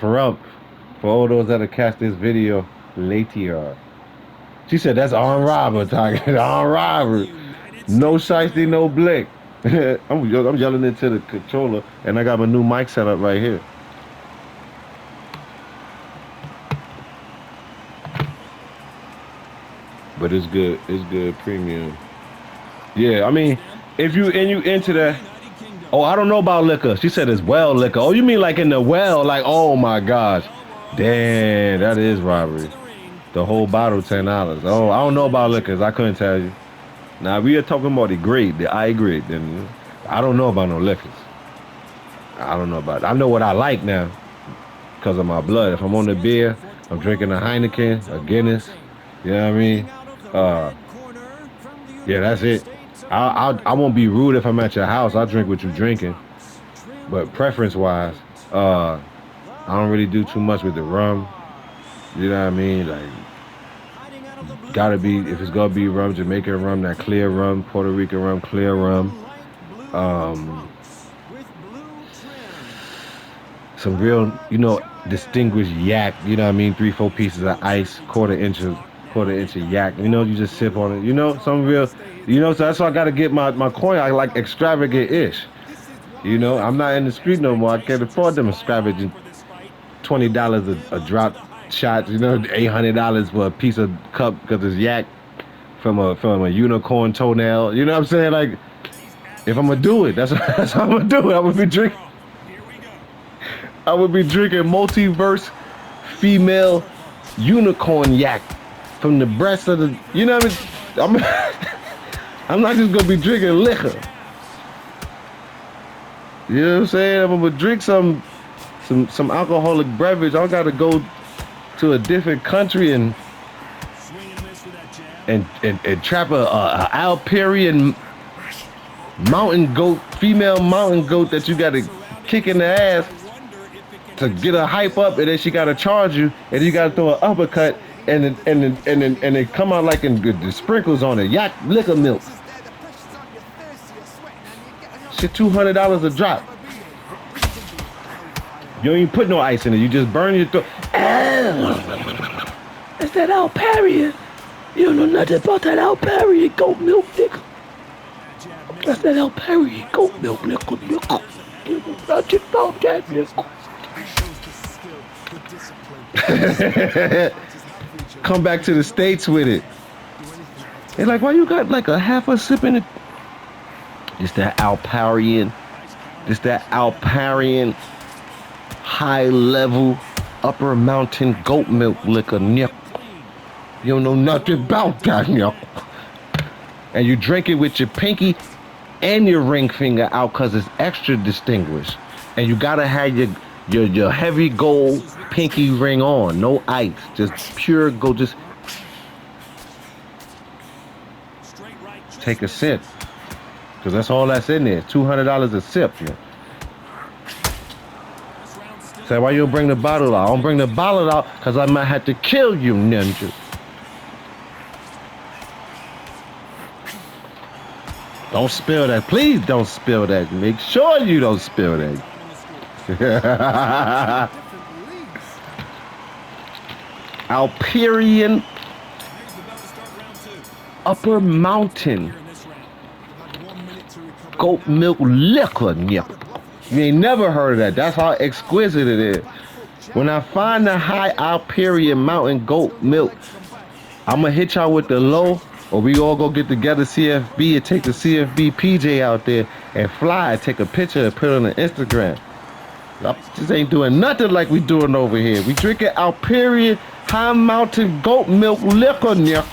For all those that have catch this video later. She said that's armed robber talking. Armed robber. No shiesty, no blick. I'm yelling into the controller, and I got my new mic set up right here. But it's good. It's good premium. Yeah, I mean, if you into that. Oh, I don't know about liquor. She said it's well liquor. Oh, you mean like in the well? Like, oh my gosh, damn, that is robbery. The whole bottle, $10. Oh, I don't know about liquors. I couldn't tell you. Now we are talking about the grade, the I grade. Then I don't know about no liquors. I don't know about. I know what I like now because of my blood. If I'm on the beer, I'm drinking a Heineken, a Guinness. You know what I mean? Uh, yeah, that's it. I won't be rude if I'm at your house. I'll drink what you're drinking. But preference wise, I don't really do too much with the rum. You know what I mean? Like, gotta be, if it's gonna be rum, Jamaican rum, that clear rum, Puerto Rican rum, clear rum. Um, some real, distinguished yak. You know what I mean? 3-4 pieces of ice, quarter inch of yak. You just sip on it. Some real. So that's why I gotta get my coin. I like extravagant ish. I'm not in the street no more. I can't afford them extravagant $20 a drop shots. $800 for a piece of cup because it's yak from a unicorn toenail. You know what I'm saying? Like, if I'm gonna do it, that's how I'm gonna do it. I would be drinking multiverse female unicorn yak from the breast of the. You know what I mean? I'm not just gonna be drinking liquor. You know what I'm saying? If I'm gonna drink some alcoholic beverage, I gotta go to a different country and trap a Alperian female mountain goat that you gotta kick in the ass to get her hype up, and then she gotta charge you, and you gotta throw an uppercut, and then come out like the sprinkles on it, yak liquor milk. Shit, $200 a drop. You don't even put no ice in it. You just burn your throat. It's that Alperian. You don't know nothing about that Alperian goat milk, nigga. That's that Alperian goat milk, nigga. You don't know nothing about that, nigga. Come back to the States with it. They're like, why you got like a half a sip in it? It's that Alperian. High level upper mountain goat milk liquor, nigga. You don't know nothing about that, nigga. And you drink it with your pinky and your ring finger out because it's extra distinguished. And you gotta have your heavy gold pinky ring on, no ice, just pure gold. Just take a sip, because that's all that's in there. $200 a sip. Yeah. Say, why you don't bring the bottle out? I don't bring the bottle out because I might have to kill you, ninja. Don't spill that. Please don't spill that. Make sure you don't spill that. Alperian Upper Mountain goat milk liquor, nigga. You ain't never heard of that. That's how exquisite it is. When I find the high Alperian mountain goat milk, I'm gonna hit y'all with the low, or we all go get together CFB and take the CFB PJ out there and fly, take a picture and put it on the Instagram. I just ain't doing nothing like we doing over here. We drinking Alperian high mountain goat milk liquor, nigga.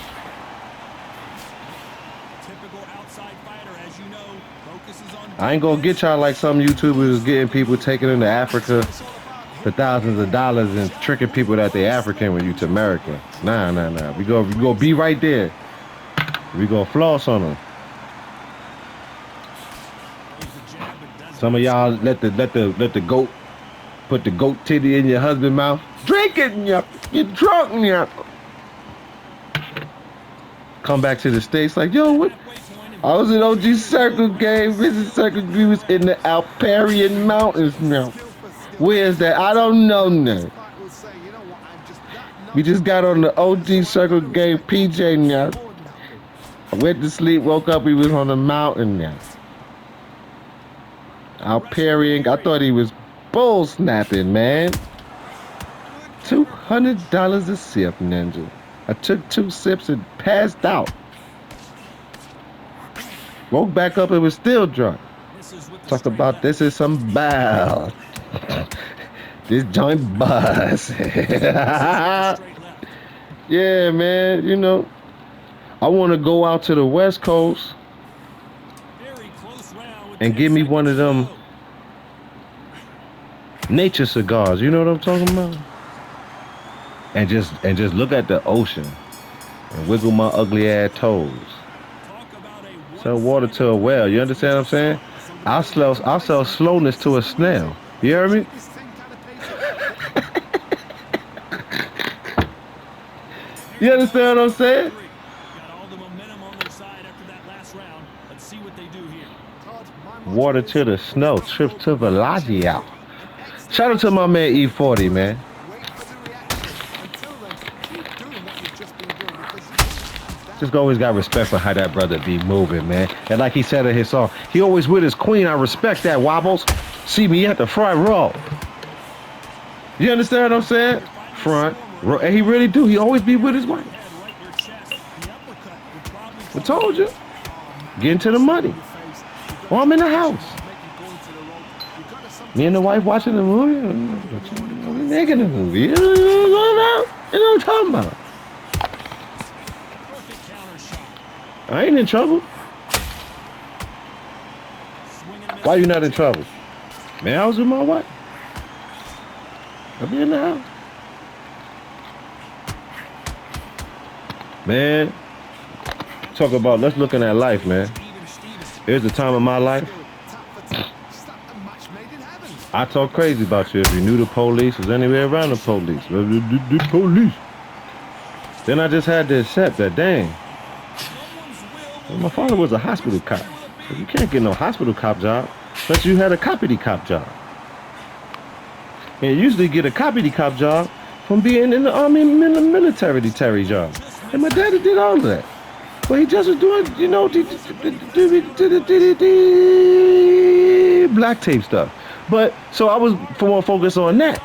I ain't gonna get y'all like some YouTubers is getting people taking into Africa for thousands of dollars and tricking people that they African when you to America. Nah. We go be right there. We gonna floss on them. Some of y'all let the goat put the goat titty in your husband's mouth. Drink it, nyah. Get drunk, nyah. Come back to the States like, yo, what? I was in OG Circle game. Visit Circle. We was in the Alperian Mountains now. Where's that? I don't know now. We just got on the OG Circle game PJ now. I went to sleep, woke up, he was on the mountain now. Out parrying. I thought he was bull snapping, man. $200 a sip, Ninja. I took 2 sips and passed out. Woke back up and was still drunk. Talk about this is some bad. This joint buzz. Yeah, man. You know, I want to go out to the West Coast and give me one of them nature cigars. You know what I'm talking about? And just look at the ocean and wiggle my ugly ass toes. Sell water to a whale. You understand what I'm saying? I'll sell slowness to a snail. You hear me? You understand what I'm saying? Water to the snow. Trip to Velagio. Shout out to my man E40, man. Just always got respect for how that brother be moving, man. And like he said in his song, he always with his queen. I respect that, Wobbles. See me at the front row. You understand what I'm saying? Front row. And he really do. He always be with his wife. I told you. Get into the money. Or I'm in the house. Me and the wife watching the movie. Making the movie. You know what I'm talking about? I ain't in trouble. Why you not in trouble? Man, I was with my wife. I'll be in the house. Man, talk about, let's looking at life, man. Here's the time of my life. I talk crazy about you if you knew the police was anywhere around the police. The police. Then I just had to accept that, dang. My father was a hospital cop. So you can't get no hospital cop job unless you had a coppity cop job. And you usually get a coppity cop job from being in the army and in the military job. And my daddy did all of that. But he just was doing, you know, black tape stuff. But, so I was more focused on that.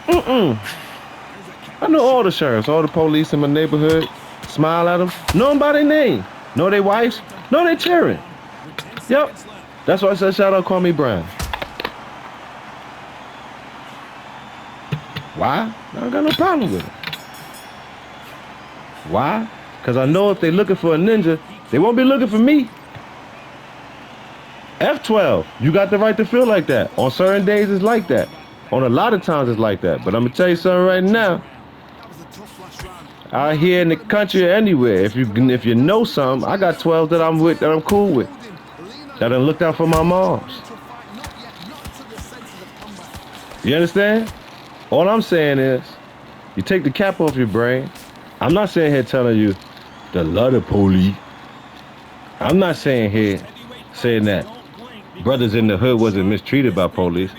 I know all the sheriffs, all the police in my neighborhood. Smile at them. Know them by their name. Know their wives. Know their children. Yep. That's why I said shout out, call me Brian. Why? I don't got no problem with it. Why? Because I know if they're looking for a ninja, they won't be looking for me. F12, you got the right to feel like that. On certain days, it's like that. On a lot of times, it's like that. But I'm going to tell you something right now. Out here in the country or anywhere, if you know something, I got 12 that I'm with, that I'm cool with. That done looked out for my moms. You understand? All I'm saying is, you take the cap off your brain. I'm not saying here telling you to love the police. I'm not saying here saying that brothers in the hood wasn't mistreated by police.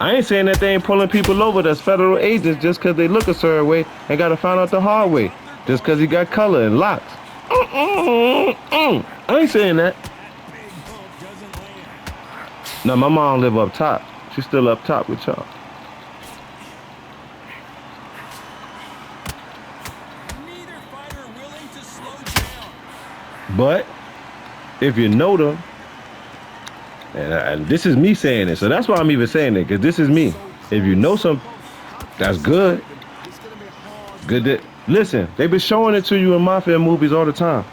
I ain't saying that they ain't pulling people over that's federal agents just because they look a certain way and got to find out the hard way just because he got color and locks. I ain't saying that. No, my mom live up top. She's still up top with y'all. But if you know them, and this is me saying it, so that's why I'm even saying it, because this is me. If you know some, that's good. Good that, listen, they've been showing it to you in mafia movies all the time.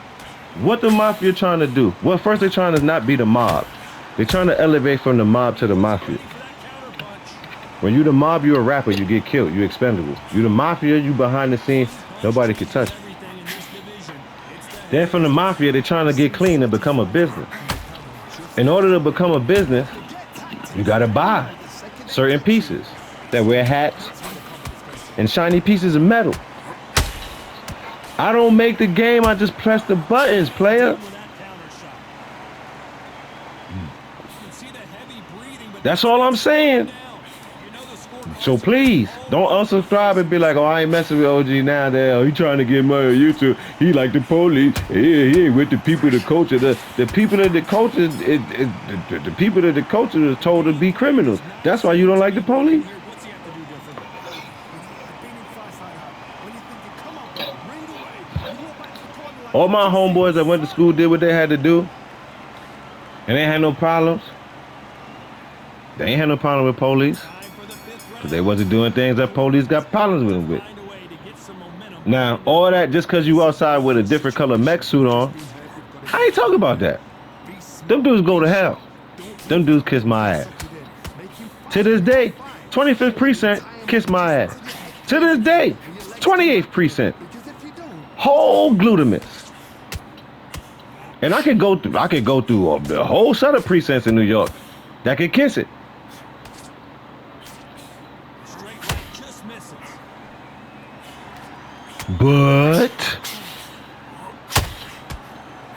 What the mafia trying to do? Well, first they're trying to not be the mob. They're trying to elevate from the mob to the mafia. When you the mob, you a rapper, you get killed, you expendable. You the mafia, you behind the scenes, nobody can touch you. Then from the mafia, they're trying to get clean and become a business. In order to become a business, you gotta buy certain pieces that wear hats and shiny pieces of metal. I don't make the game, I just press the buttons, player. That's all I'm saying. So please, don't unsubscribe and be like, oh, I ain't messing with OG now. He trying to get money on YouTube. He like the police. He ain't with the people, the culture. The people that the culture, the people that the culture is told to be criminals. That's why you don't like the police. All my homeboys that went to school did what they had to do. And they had no problems. They ain't had no problem with police. Because they wasn't doing things that police got problems with them with. Now, all that just because you outside with a different color mech suit on, I ain't talking about that. Them dudes go to hell. Them dudes kiss my ass. To this day, 25th precinct, kiss my ass. To this day, 28th precinct, whole glutamous. And I could go through the whole set of precincts in New York that could kiss it. But,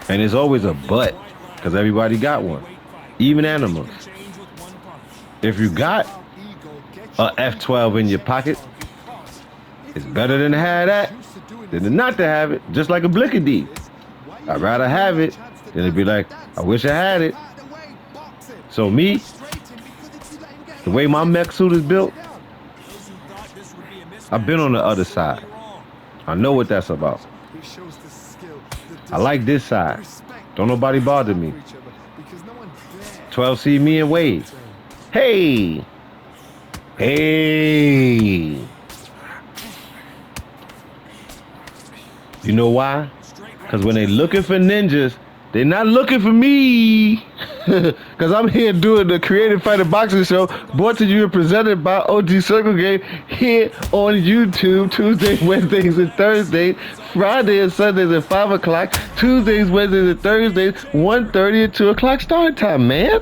and there's always a but, because everybody got one, even animals. If you got a F12 in your pocket, it's better than to have that than not to have it, just like a blickadee. I'd rather have it than to be like, I wish I had it. So me, the way my mech suit is built, I've been on the other side. I know what that's about. I like this side. Don't nobody bother me. 12C me and Wade. Hey! Hey! You know why? Because when they looking for ninjas, they're not looking for me. Because I'm here doing the Creative Fighter Boxing Show, brought to you and presented by OG Circle Game, here on YouTube, Tuesdays, Wednesdays, and Thursdays, Friday and Sundays at 5 o'clock, Tuesdays, Wednesdays, and Thursdays, 1:30 and 2 o'clock start time, man.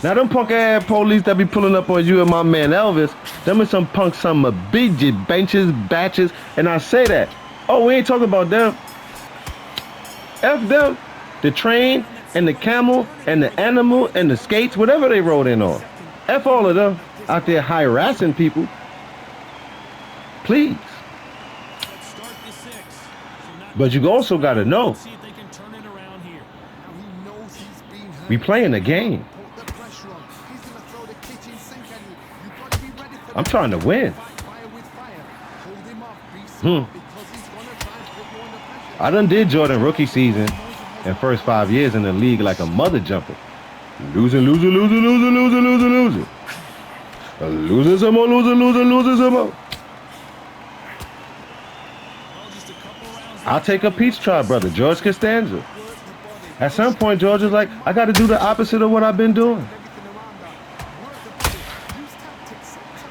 Now them punk ass police that be pulling up on you and my man Elvis, them is some punks, some BG benches, batches, and I say that. Oh, we ain't talking about them. F them, the train and the camel and the animal and the skates, whatever they rode in on. F all of them out there harassing people. Please. But you also gotta know, we playing a game. I'm trying to win. I done did Jordan rookie season and first 5 years in the league like a mother jumper. Losing. Losing some more. I'll take a peach trial, brother. George Costanza. At some point, George is like, I got to do the opposite of what I've been doing.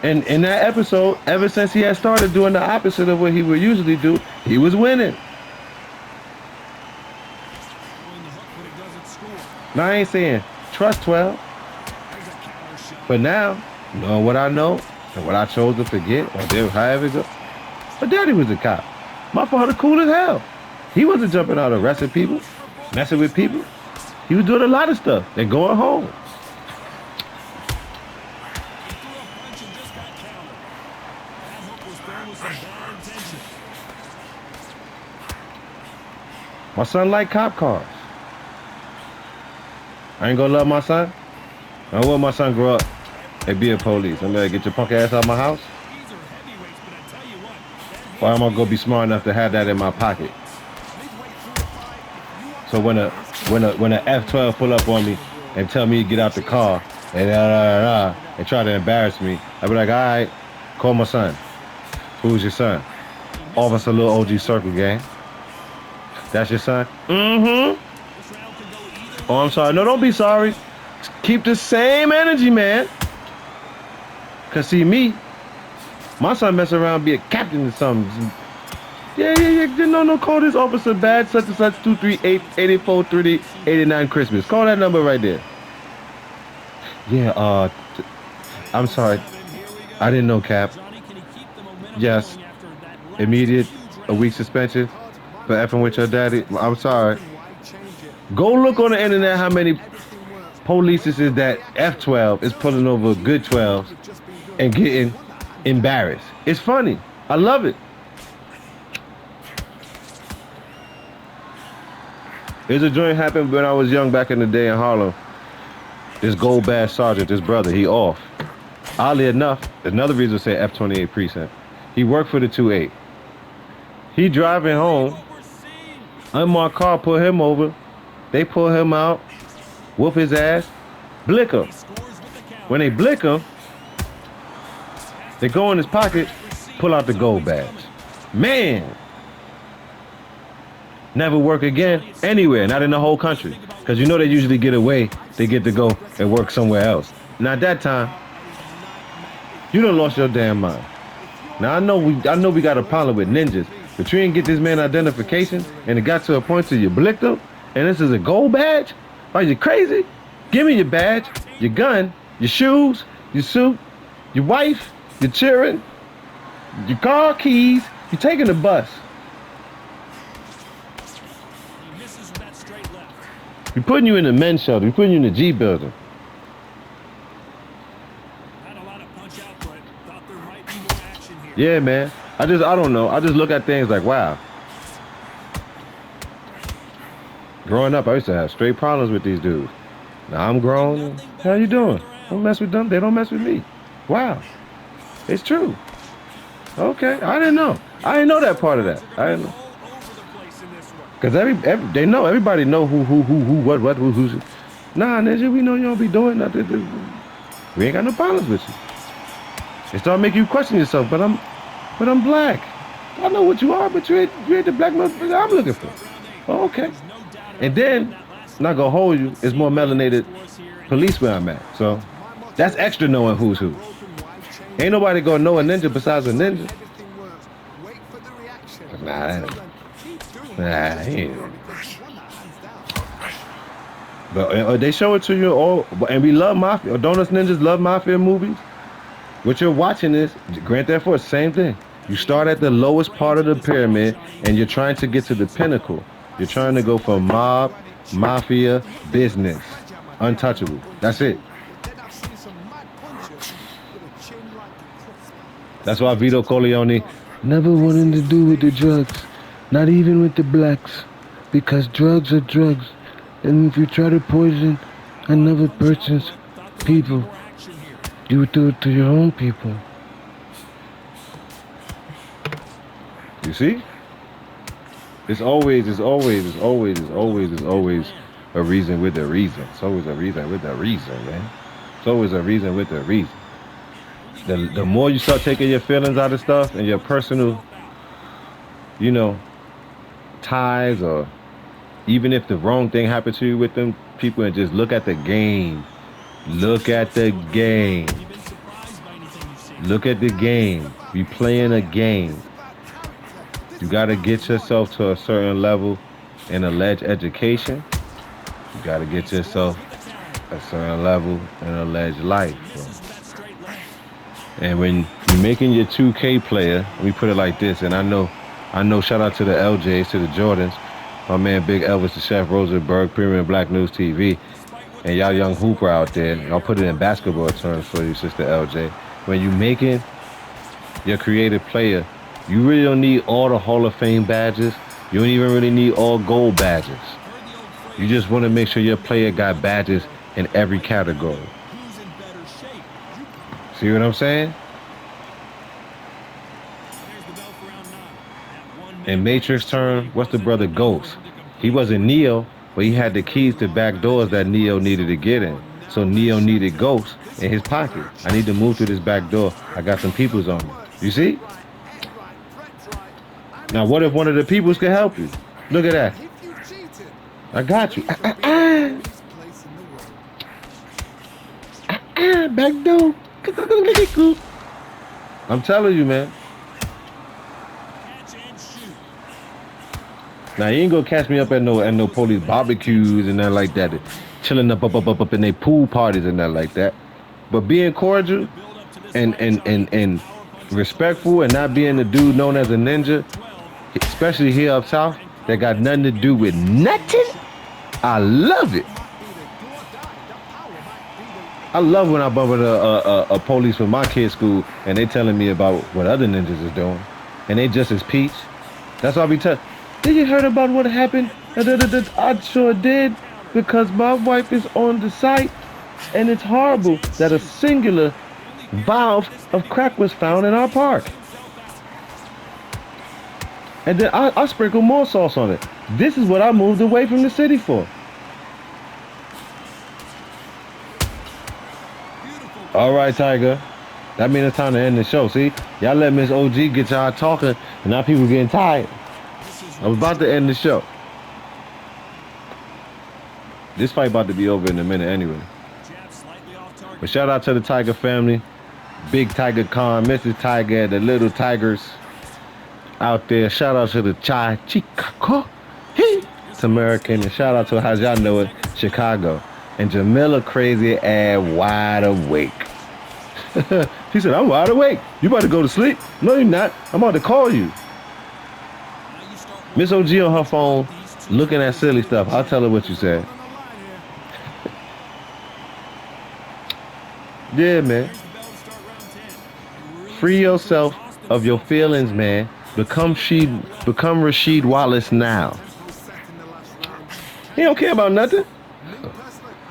And in that episode, ever since he had started doing the opposite of what he would usually do, he was winning. Now I ain't saying trust 12. But now, knowing what I know and what I chose to forget, or however it goes, my daddy was a cop. My father cool as hell. He wasn't jumping out arresting people, messing with people. He was doing a lot of stuff and going home. My son like cop cars. I ain't gonna love my son. I don't want my son grow up and be a police. I'm gonna get your punk ass out of my house. Or I'm gonna go be smart enough to have that in my pocket. So when a F12 pull up on me and tell me to get out the car and try to embarrass me, I'll be like, all right, call my son. Who's your son? Officer Lil OG Circle Gang. That's your son? Mm-hmm. Oh, I'm sorry. No, don't be sorry. Keep the same energy, man. Cause see me, my son mess around be a captain or something. Yeah. No, call this officer bad such and such 238-8430-89 Christmas. Call that number right there. Yeah, I'm sorry. I didn't know, Cap. Yes. Immediate, a week suspension. for effing with your daddy. I'm sorry. Go look on the internet how many police is that F12 is pulling over good 12s and getting embarrassed. It's funny. I love it. There's a joint happened when I was young back in the day in Harlem. This gold badge sergeant, this brother, he off. Oddly enough, another reason to say F28 precinct. He worked for the 2-8. He driving home. Unmarked car pull him over. They pull him out, whoop his ass, blick him. When they blick him, they go in his pocket, pull out the gold badge. Man, never work again anywhere, not in the whole country. Because you know they usually get away, they get to go and work somewhere else. Now at that time, you done lost your damn mind. Now I know we got a problem with ninjas, but you didn't get this man identification, and it got to a point to you blicked him, and this is a gold badge? Are you crazy? Give me your badge, your gun, your shoes, your suit, your wife, your children, your car keys. You're taking the bus. We're putting you in the men's shelter. We're putting you in the G building. Yeah, man. I don't know. I just look at things like, wow. Growing up, I used to have straight problems with these dudes. Now I'm grown. How you doing? Don't mess with them. They don't mess with me. Wow. It's true. Okay. I didn't know. I didn't know that part of that. I didn't know. Because they know. Everybody know who, what, who's. Nah, nigga, we know you don't be doing nothing. We ain't got no problems with you. It start making you question yourself, but I'm black. I know what you are, but you ain't the black motherfucker I'm looking for. Oh, okay. And then, not gonna hold you, it's more melanated police where I'm at. So that's extra knowing who's who. Ain't nobody gonna know a ninja besides a ninja. Nah, he ain't. But they show it to you all, and we love mafia. Don't us ninjas love mafia movies? What you're watching is Grand Theft Auto, same thing. You start at the lowest part of the pyramid, and you're trying to get to the pinnacle. You're trying to go from mob, mafia, business, untouchable. That's it. That's why Vito Corleone never wanted to do with the drugs, not even with the blacks, because drugs are drugs. And if you try to poison another person's people, you do it to your own people. You see? It's always a reason with a reason. It's always a reason with a reason, man. It's always a reason with a reason. The more you start taking your feelings out of stuff and your personal, ties, or even if the wrong thing happened to you with them people, and just look at the game. Look at the game. Look at the game. We playing a game. You got to get yourself to a certain level in alleged education. You got to get yourself a certain level in alleged life, bro. And when you're making your 2K player, let me put it like this, and I know, shout out to the LJs, to the Jordans, my man Big Elvis, the Chef Rosenberg, Premium Black News TV, and y'all young hooper out there. I'll put it in basketball terms for you, Sister LJ. When you're making your creative player, you really don't need all the Hall of Fame badges. You don't even really need all gold badges. You just want to make sure your player got badges in every category. See what I'm saying? In Matrix term, what's the brother Ghost? He wasn't Neo, but he had the keys to back doors that Neo needed to get in. So Neo needed Ghost in his pocket. I need to move through this back door. I got some peoples on me. You see? Now, what if one of the peoples could help you? Look at that. I got you. Back door. I'm telling you, man. Now, you ain't gonna catch me up at no police barbecues and that like that. Chilling up in their pool parties and that like that. But being cordial and respectful and not being the dude known as a ninja, especially here up south, that got nothing to do with nothing. I love it. I love when I bump into a police from my kid's school and they telling me about what other ninjas is doing. And they just as peach. That's why I be telling. Did you heard about what happened? I sure did. Because my wife is on the site. And it's horrible that a singular valve of crack was found in our park. And then I sprinkle more sauce on it. This is what I moved away from the city for. All right, Tiger. That means it's time to end the show. See, y'all let Miss OG get y'all talking, and now people getting tired. I was about to end the show. This fight about to be over in a minute anyway. But shout out to the Tiger family. Big Tiger Khan, Mrs. Tiger, the little tigers out there. Shout out to the Chai Chicago. It's American. And shout out to, how y'all know it, Chicago. And Jamila crazy ass wide awake. She said, I'm wide awake. You about to go to sleep? No, you're not. I'm about to call you. Miss OG on her phone looking at silly stuff. I'll tell her what you said. Yeah, man. Free yourself of your feelings, man. Become Rasheed Wallace now. He don't care about nothing.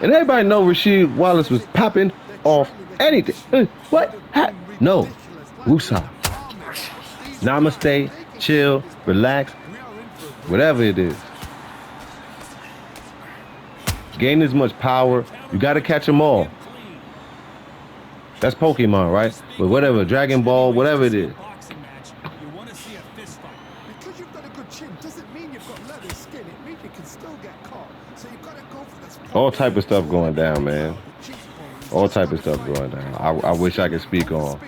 And everybody know Rasheed Wallace was popping off anything. What? No. Woosah. Namaste. Chill. Relax. Whatever it is. Gain as much power. You got to catch them all. That's Pokemon, right? But whatever, Dragon Ball, whatever it is. Because you've got a good chin doesn't mean you've got leather skin. It means you can still get caught. So you've got to go for this. All type of stuff going down, man. All type of stuff going down. I wish I could speak on,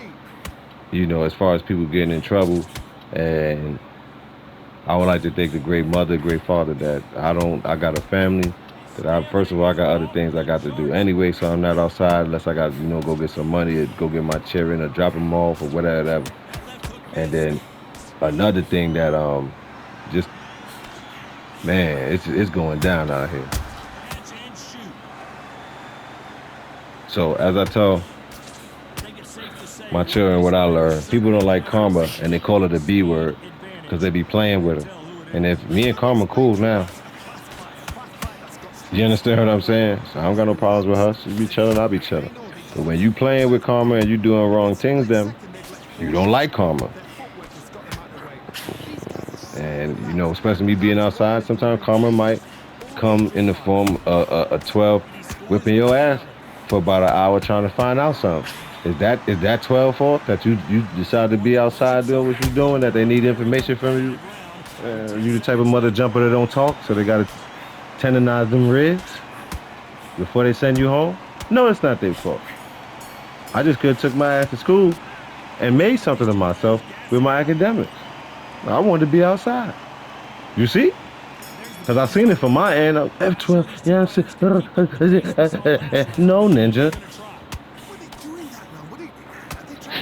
you know, as far as people getting in trouble. And I would like to thank the great mother, great father that I got a family. First of all, I got other things I got to do anyway, so I'm not outside unless I got, you know, go get some money or go get my children or drop them off or whatever. And then another thing that just, man, it's going down out here. So as I tell my children what I learned, people don't like karma and they call it a B word because they be playing with her. And if me and Karma cool now. You understand what I'm saying? So I don't got no problems with her. She be chilling, I'll be chilling. But when you playing with Karma and you doing wrong things, then you don't like Karma. And, you know, especially me being outside, sometimes Karma might come in the form of a 12 whipping your ass for about an hour trying to find out something. Is that 12 fault that you decided to be outside doing what you're doing, that they need information from you? You the type of mother jumper that don't talk, so they got to tendonize them ribs before they send you home? No, it's not their fault. I just could have took my ass to school and made something of myself with my academics. I wanted to be outside. You see? Because I seen it from my end. F12, you know what I'm saying? No, ninja.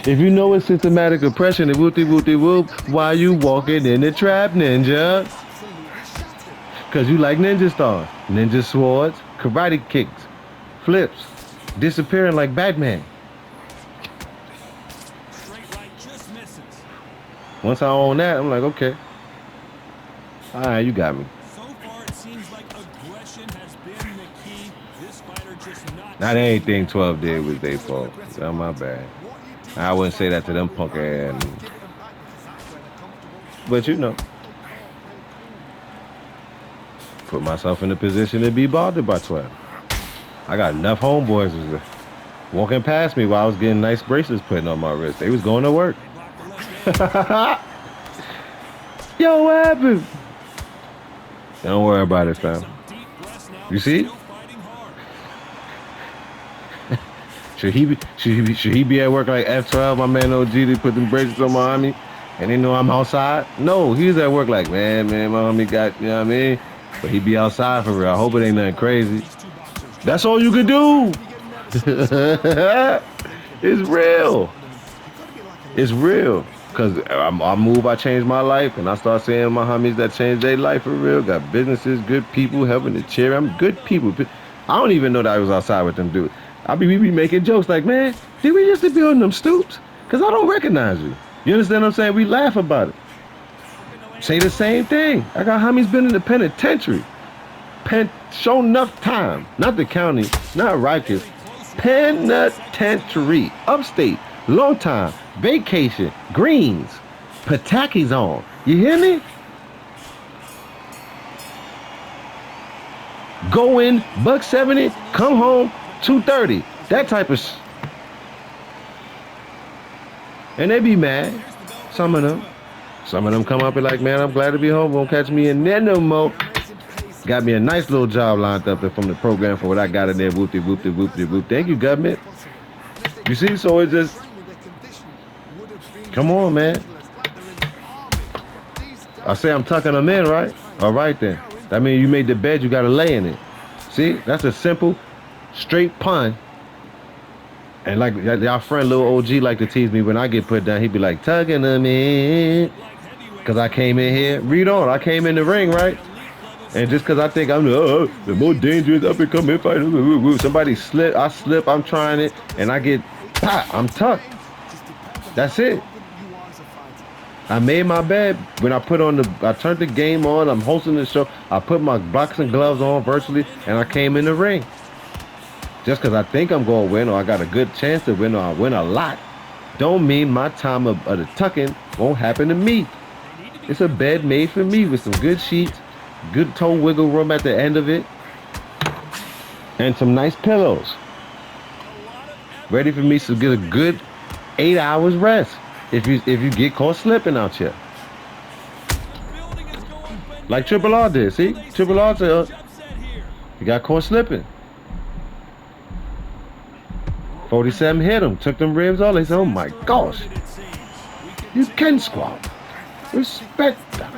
If you know it's systematic oppression and whoop-de-whoop-de-whoop, why you walking in the trap, ninja? Because you like ninja stars, ninja swords, karate kicks, flips, disappearing like Batman. Once I own that, I'm like, okay. All right, you got me. So far, it seems like aggression has been the key. This fighter just not anything 12 did was their fault. Not my bad. I wouldn't say that to them punk ass. But you know. Put myself in a position to be bothered by 12. I got enough homeboys was walking past me while I was getting nice bracelets putting on my wrist. They was going to work. Yo, what happened? Don't worry about it, fam. You see? Should he be at work like F12, my man OG, to put them bracelets on my homie, and they know I'm outside? No, he's at work like, man, my homie got, you know what I mean? But he be outside for real. I hope it ain't nothing crazy. That's all you can do. It's real. It's real. Cause I move, I change my life, and I start seeing my homies that change their life for real. Got businesses, good people helping to cheer. I'm good people. I don't even know that I was outside with them dudes. We be making jokes like, man, did we used to be on them stoops? Cause I don't recognize you. You understand what I'm saying? We laugh about it. Say the same thing. I got homies been in the penitentiary. Show enough time. Not the county, not Rikers. Penitentiary. Upstate. Long time. Vacation. Greens. Pataki's on. You hear me? Go in, $170, come home, 230. That type of and they be mad. Some of them. Some of them come up and like, man, I'm glad to be home. Won't catch me in there no more. Got me a nice little job lined up from the program for what I got in there. Whoop de whoop de whoop de whoop. Thank you, government. You see, so it's just, come on, man. I say I'm tucking them in, right? All right then. That means you made the bed, you got to lay in it. See, that's a simple, straight pun. And like y'all friend Lil OG like to tease me when I get put down. He be like, tugging them in. Because I came in here. Read on. I came in the ring, right? And just because I think I'm the more dangerous up and coming fighter. Somebody slip, I slip, I'm trying it. And I get, pop, I'm tucked. That's it. I made my bed when I turned the game on. I'm hosting the show. I put my boxing gloves on virtually, and I came in the ring. Just because I think I'm going to win or I got a good chance to win or I win a lot, don't mean my time of the tucking won't happen to me. It's a bed made for me with some good sheets, good toe wiggle room at the end of it, and some nice pillows. Ready for me to get a good 8 hours rest. If you get caught slipping out here. Like Triple R did, see? Triple R said, he got caught slipping. 47 hit him, took them ribs all. They said, oh my gosh. You can squat. Respect them.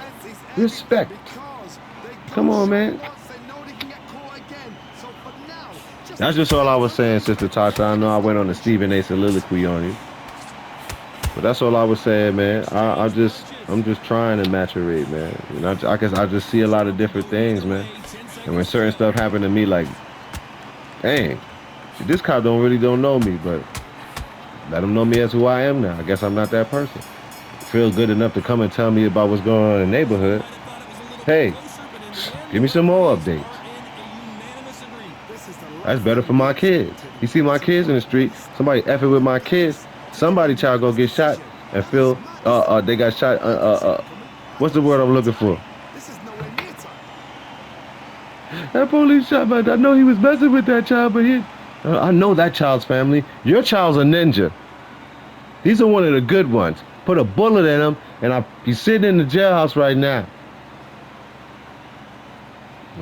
Respect. Come on, man. That's just all I was saying, Sister Tasha. I know I went on a Stephen A. soliloquy on you. But that's all I was saying, man. I'm just trying to maturate, man. You know, I guess I just see a lot of different things, man. And when certain stuff happen to me, like, dang, this cop don't know me, but let him know me as who I am now. I guess I'm not that person. Feel good enough to come and tell me about what's going on in the neighborhood. Hey, give me some more updates. That's better for my kids. You see my kids in the street, somebody effing with my kids. Somebody child go get shot and feel they got shot. What's the word I'm looking for? That police shot my. I know he was messing with that child, but I know that child's family. Your child's a ninja. These are one of the good ones. Put a bullet in him, and he's sitting in the jailhouse right now.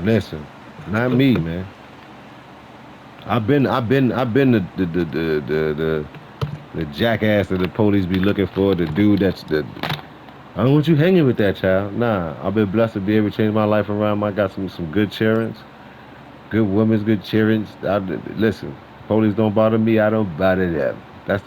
Listen, not me, man. I've been the jackass that the police be looking for, the dude that's I don't want you hanging with that child. Nah, I've been blessed to be able to change my life around. I got some good cheerings, good women's good cheerings. Listen, police don't bother me, I don't bother them.